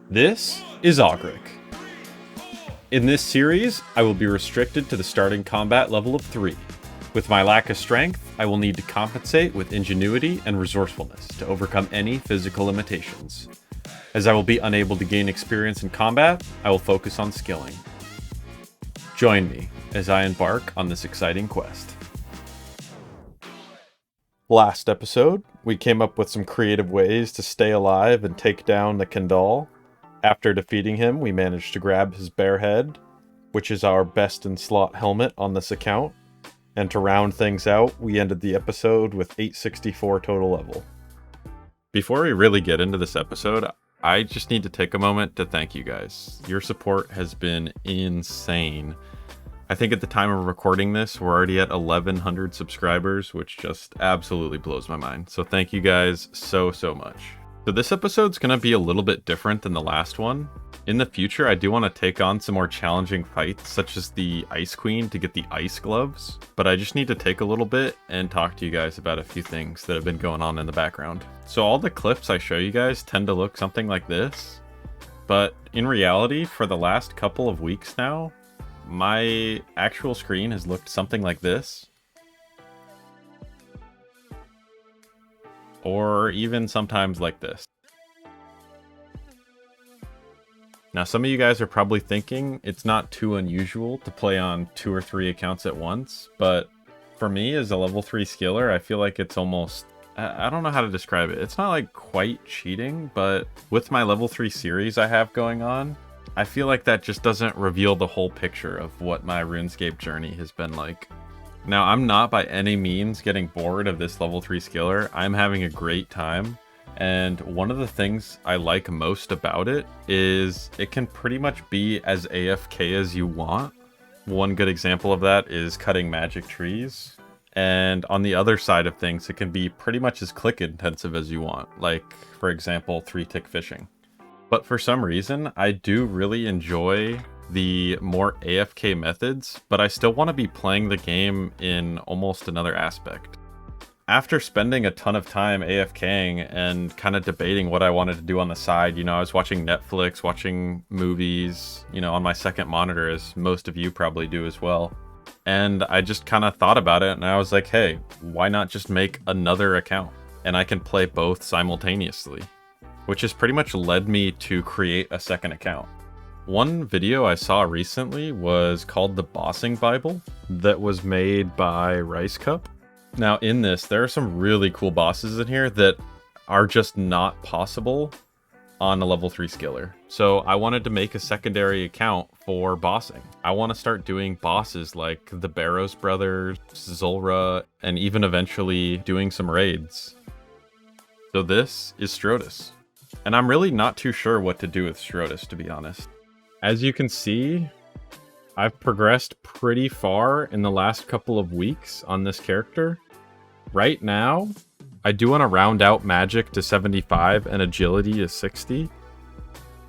This is Agurick. In this series, I will be restricted to the starting combat level of 3. With my lack of strength, I will need to compensate with ingenuity and resourcefulness to overcome any physical limitations. As I will be unable to gain experience in combat, I will focus on skilling. Join me as I embark on this exciting quest. Last episode, we came up with some creative ways to stay alive and take down the Kandal. After defeating him, we managed to grab his bare head, which is our best in slot helmet on this account. And to round things out, we ended the episode with 864 total level. Before we really get into this episode, I just need to take a moment to thank you guys. Your support has been insane. I think at the time of recording this, we're already at 1,100 subscribers, which just absolutely blows my mind. So thank you guys so much. So this episode's going to be a little bit different than the last one. In the future, I do want to take on some more challenging fights, such as the Ice Queen to get the ice gloves. But I just need to take a little bit and talk to you guys about a few things that have been going on in the background. So all the clips I show you guys tend to look something like this. But in reality, for the last couple of weeks now, my actual screen has looked something like this. Or even sometimes like this. Now, some of you guys are probably thinking it's not too unusual to play on 2 or 3 accounts at once, but for me as a level 3 skiller, I feel like it's almost, I don't know how to describe it. It's not like quite cheating, but with my level 3 series I have going on, I feel like that just doesn't reveal the whole picture of what my RuneScape journey has been like. Now, I'm not by any means getting bored of this level 3 skiller. I'm having a great time. And one of the things I like most about it is it can pretty much be as AFK as you want. One good example of that is cutting magic trees. And on the other side of things, it can be pretty much as click intensive as you want. Like, for example, 3-tick fishing. But for some reason, I do really enjoy the more AFK methods, but I still want to be playing the game in almost another aspect. After spending a ton of time AFKing and kind of debating what I wanted to do on the side, I was watching Netflix, watching movies, on my second monitor, as most of you probably do as well. And I just kind of thought about it and I was like, hey, why not just make another account? And I can play both simultaneously, which has pretty much led me to create a second account. One video I saw recently was called the Bossing Bible that was made by Rice Cup. Now in this, there are some really cool bosses in here that are just not possible on a level 3 skiller. So I wanted to make a secondary account for bossing. I want to start doing bosses like the Barrows Brothers, Zulrah, and even eventually doing some raids. So this is Strodus. And I'm really not too sure what to do with Strodus, to be honest. As you can see, I've progressed pretty far in the last couple of weeks on this character. Right now, I do want to round out magic to 75 and agility to 60.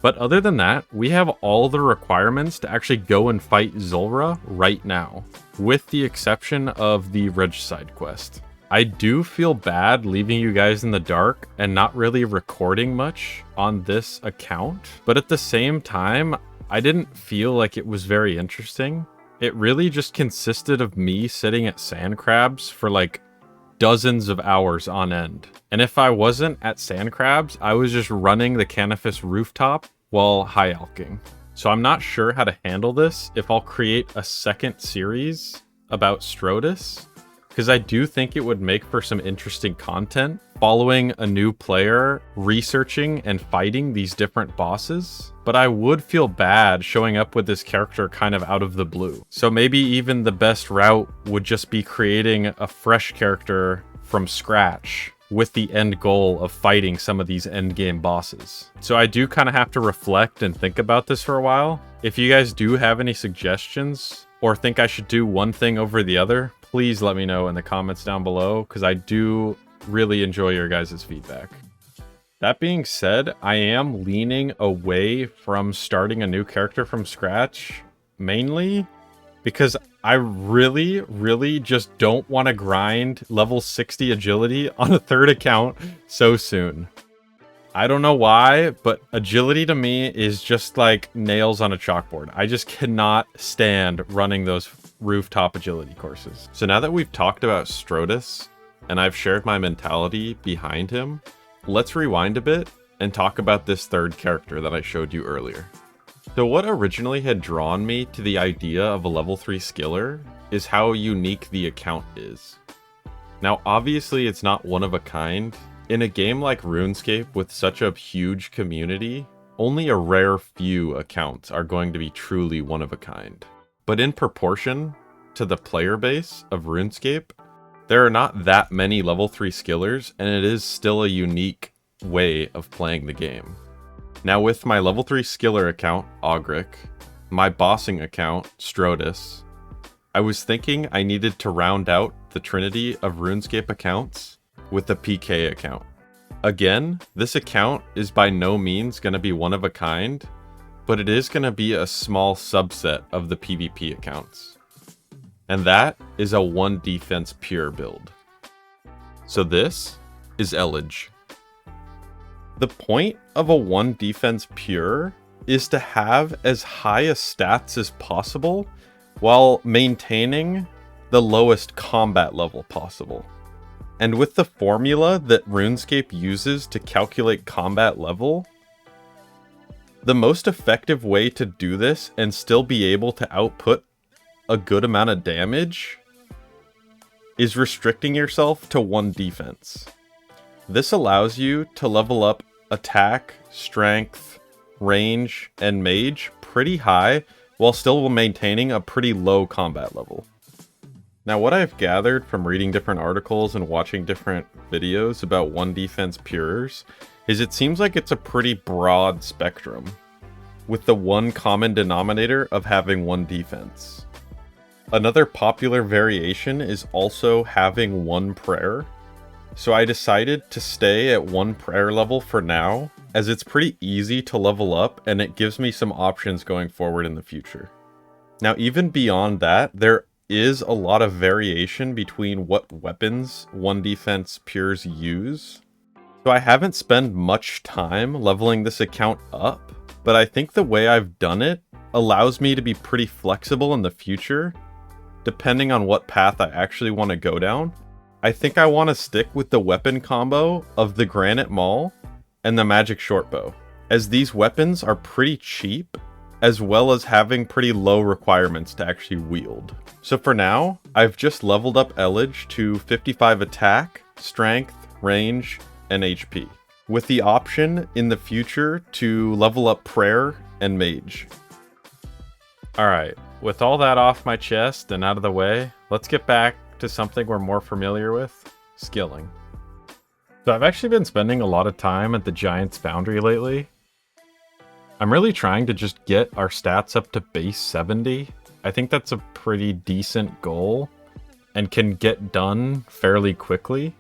But other than that, we have all the requirements to actually go and fight Zulrah right now, with the exception of the Regicide quest. I do feel bad leaving you guys in the dark and not really recording much on this account, but at the same time, I didn't feel like it was very interesting. It really just consisted of me sitting at sand crabs for like dozens of hours on end. And if I wasn't at sand crabs, I was just running the Canifis rooftop while high alking. So I'm not sure how to handle this, if I'll create a second series about Strodus, because I do think it would make for some interesting content, following a new player, researching and fighting these different bosses. But I would feel bad showing up with this character kind of out of the blue. So maybe even the best route would just be creating a fresh character from scratch with the end goal of fighting some of these endgame bosses. So I do kind of have to reflect and think about this for a while. If you guys do have any suggestions or think I should do one thing over the other, please let me know in the comments down below, because I do really enjoy your guys' feedback. That being said, I am leaning away from starting a new character from scratch, mainly because I really just don't want to grind level 60 agility on a third account so soon. I don't know why, but agility to me is just like nails on a chalkboard. I just cannot stand running those rooftop agility courses. So now that we've talked about Strodus and I've shared my mentality behind him, let's rewind a bit and talk about this third character that I showed you earlier. So what originally had drawn me to the idea of a level 3 skiller is how unique the account is. Now obviously it's not one of a kind. In a game like RuneScape with such a huge community, only a rare few accounts are going to be truly one of a kind. But in proportion to the player base of RuneScape, there are not that many level 3 skillers, and it is still a unique way of playing the game. Now with my level 3 skiller account, Agurick, my bossing account, Strodus, I was thinking I needed to round out the trinity of RuneScape accounts with the PK account. Again, this account is by no means going to be one of a kind, but it is going to be a small subset of the PvP accounts. And that is a 1 defense pure build. So this is Elage. The point of a 1 defense pure is to have as high a stats as possible while maintaining the lowest combat level possible. And with the formula that RuneScape uses to calculate combat level, the most effective way to do this and still be able to output a good amount of damage is restricting yourself to 1 defense. This allows you to level up attack, strength, range, and mage pretty high while still maintaining a pretty low combat level. Now what I've gathered from reading different articles and watching different videos about 1 defense purers is it seems like it's a pretty broad spectrum, with the one common denominator of having 1 defense. Another popular variation is also having 1 prayer, so I decided to stay at 1 prayer level for now, as it's pretty easy to level up and it gives me some options going forward in the future. Now even beyond that, there is a lot of variation between what weapons 1 defense pures use. So I haven't spent much time leveling this account up, but I think the way I've done it allows me to be pretty flexible in the future, depending on what path I actually want to go down. I think I want to stick with the weapon combo of the Granite Maul and the Magic Shortbow, as these weapons are pretty cheap, as well as having pretty low requirements to actually wield. So for now, I've just leveled up Elage to 55 attack, strength, range, and HP, with the option in the future to level up prayer and mage. Alright, with all that off my chest and out of the way, let's get back to something we're more familiar with, skilling. So I've actually been spending a lot of time at the Giants Foundry lately. I'm really trying to just get our stats up to base 70. I think that's a pretty decent goal and can get done fairly quickly.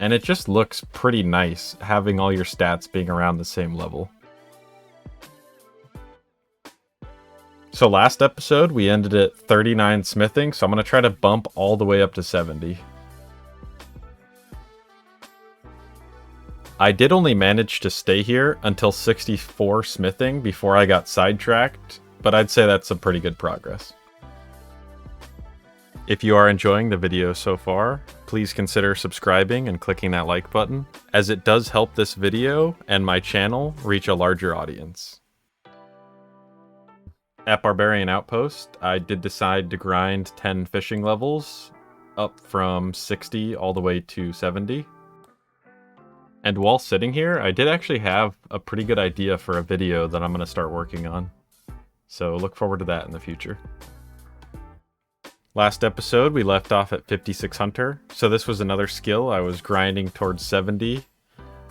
And it just looks pretty nice having all your stats being around the same level. So last episode we ended at 39 smithing, so I'm going to try to bump all the way up to 70. I did only manage to stay here until 64 smithing before I got sidetracked, but I'd say that's some pretty good progress. If you are enjoying the video so far, please consider subscribing and clicking that like button, as it does help this video and my channel reach a larger audience. At Barbarian Outpost, I did decide to grind 10 fishing levels, up from 60 all the way to 70. And while sitting here, I did actually have a pretty good idea for a video that I'm going to start working on. So look forward to that in the future. Last episode, we left off at 56 Hunter. So this was another skill I was grinding towards 70.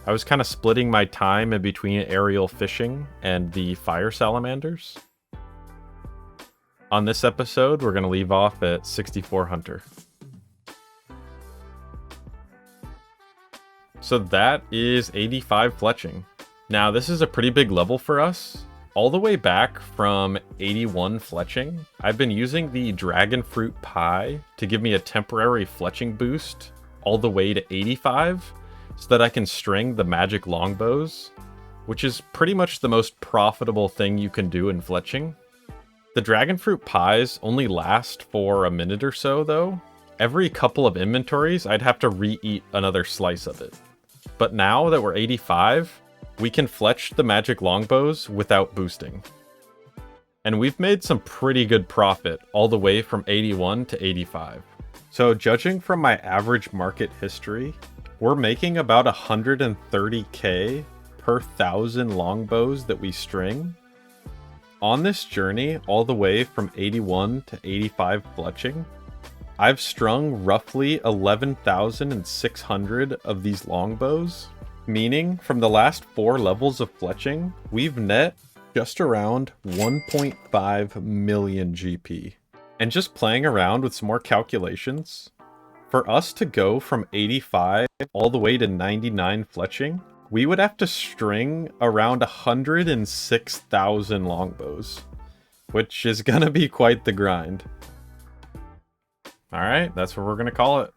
I was kind of splitting my time in between aerial fishing and the fire salamanders. On this episode, we're going to leave off at 64 Hunter. So that is 85 fletching. Now this is a pretty big level for us. All the way back from 81 fletching, I've been using the dragon fruit pie to give me a temporary fletching boost all the way to 85, so that I can string the magic longbows, which is pretty much the most profitable thing you can do in fletching. The dragon fruit pies only last for a minute or so though. Every couple of inventories, I'd have to re-eat another slice of it. But now that we're 85, we can fletch the magic longbows without boosting. And we've made some pretty good profit all the way from 81 to 85. So judging from my average market history, we're making about 130k per 1,000 longbows that we string. On this journey, all the way from 81 to 85 fletching, I've strung roughly 11,600 of these longbows, meaning from the last 4 levels of fletching, we've net just around 1.5 million GP. And just playing around with some more calculations, for us to go from 85 all the way to 99 fletching, we would have to string around 106,000 longbows, which is gonna be quite the grind. Alright, that's what we're gonna call it.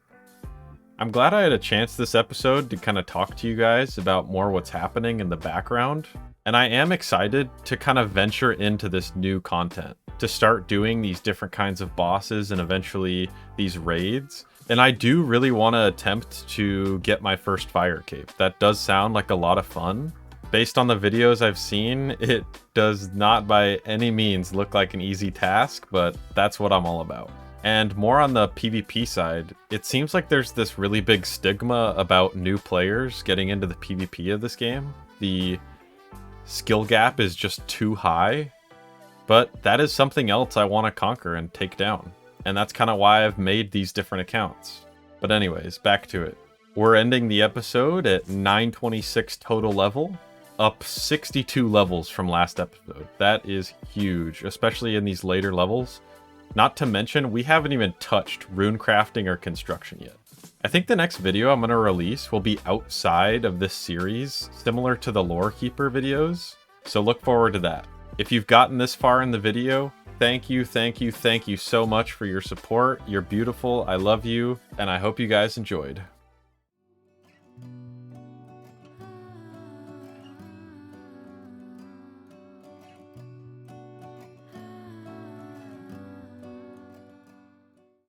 I'm glad I had a chance this episode to kind of talk to you guys about more what's happening in the background. And I am excited to kind of venture into this new content, to start doing these different kinds of bosses and eventually these raids. And I do really want to attempt to get my first fire cape. That does sound like a lot of fun. Based on the videos I've seen, it does not by any means look like an easy task, but that's what I'm all about. And more on the PvP side, it seems like there's this really big stigma about new players getting into the PvP of this game. The skill gap is just too high, but that is something else I want to conquer and take down. And that's kind of why I've made these different accounts. But anyways, back to it. We're ending the episode at 926 total level, up 62 levels from last episode. That is huge, especially in these later levels. Not to mention, we haven't even touched rune crafting or construction yet. I think the next video I'm going to release will be outside of this series, similar to the Lore Keeper videos, so look forward to that. If you've gotten this far in the video, thank you so much for your support. You're beautiful, I love you, and I hope you guys enjoyed.